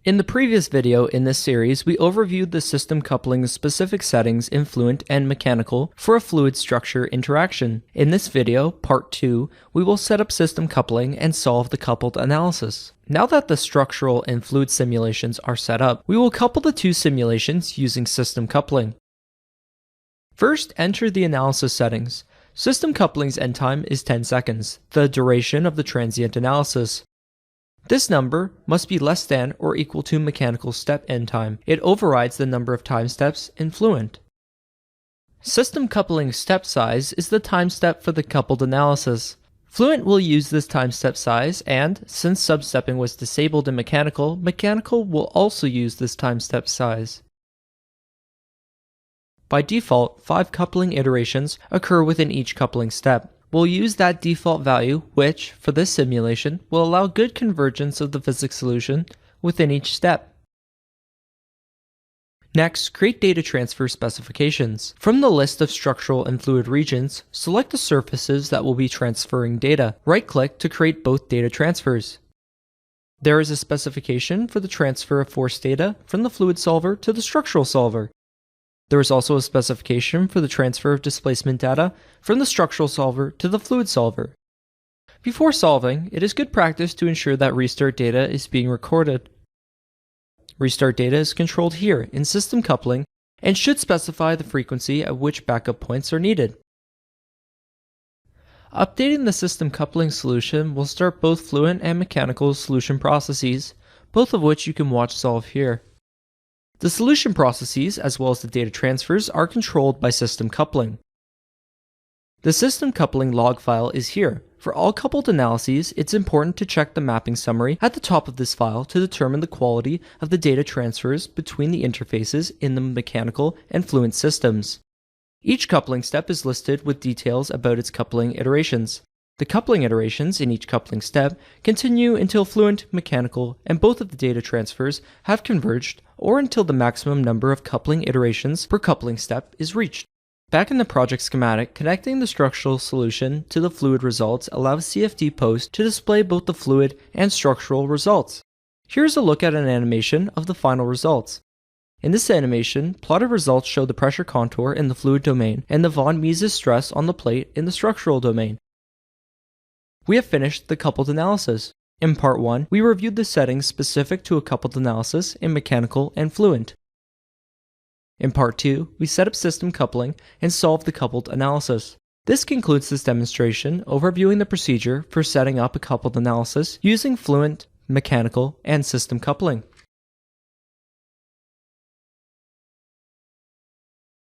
In the previous video in this series, we overviewed the system coupling's specific settings in Fluent and Mechanical for a fluid structure interaction. In this video, part 2, we will set up system coupling and solve the coupled analysis. Now that the structural and fluid simulations are set up, we will couple the two simulations using system coupling. First, enter the analysis settings. System coupling's end time is 10 seconds, the duration of the transient analysis. This number must be less than or equal to mechanical step end time. It overrides the number of time steps in Fluent. System coupling step size is the time step for the coupled analysis. Fluent will use this time step size, and since substepping was disabled in Mechanical, Mechanical will also use this time step size. By default, 5 coupling iterations occur within each coupling step. We'll use that default value, which, for this simulation, will allow good convergence of the physics solution within each step. Next, create data transfer specifications. From the list of structural and fluid regions, select the surfaces that will be transferring data. Right-click to create both data transfers. There is a specification for the transfer of force data from the fluid solver to the structural solver. There is also a specification for the transfer of displacement data from the structural solver to the fluid solver. Before solving, it is good practice to ensure that restart data is being recorded. Restart data is controlled here in system coupling and should specify the frequency at which backup points are needed. Updating the system coupling solution will start both Fluent and Mechanical solution processes, both of which you can watch solve here. The solution processes, as well as the data transfers, are controlled by system coupling. The system coupling log file is here. For all coupled analyses, it's important to check the mapping summary at the top of this file to determine the quality of the data transfers between the interfaces in the Mechanical and Fluent systems. Each coupling step is listed with details about its coupling iterations. The coupling iterations in each coupling step continue until Fluent, Mechanical, and both of the data transfers have converged, or until the maximum number of coupling iterations per coupling step is reached. Back in the project schematic, connecting the structural solution to the fluid results allows CFD Post to display both the fluid and structural results. Here's a look at an animation of the final results. In this animation, plotted results show the pressure contour in the fluid domain and the von Mises stress on the plate in the structural domain. We have finished the coupled analysis. In part 1, we reviewed the settings specific to a coupled analysis in Mechanical and Fluent. In part 2, we set up system coupling and solved the coupled analysis. This concludes this demonstration overviewing the procedure for setting up a coupled analysis using Fluent, Mechanical, and system coupling.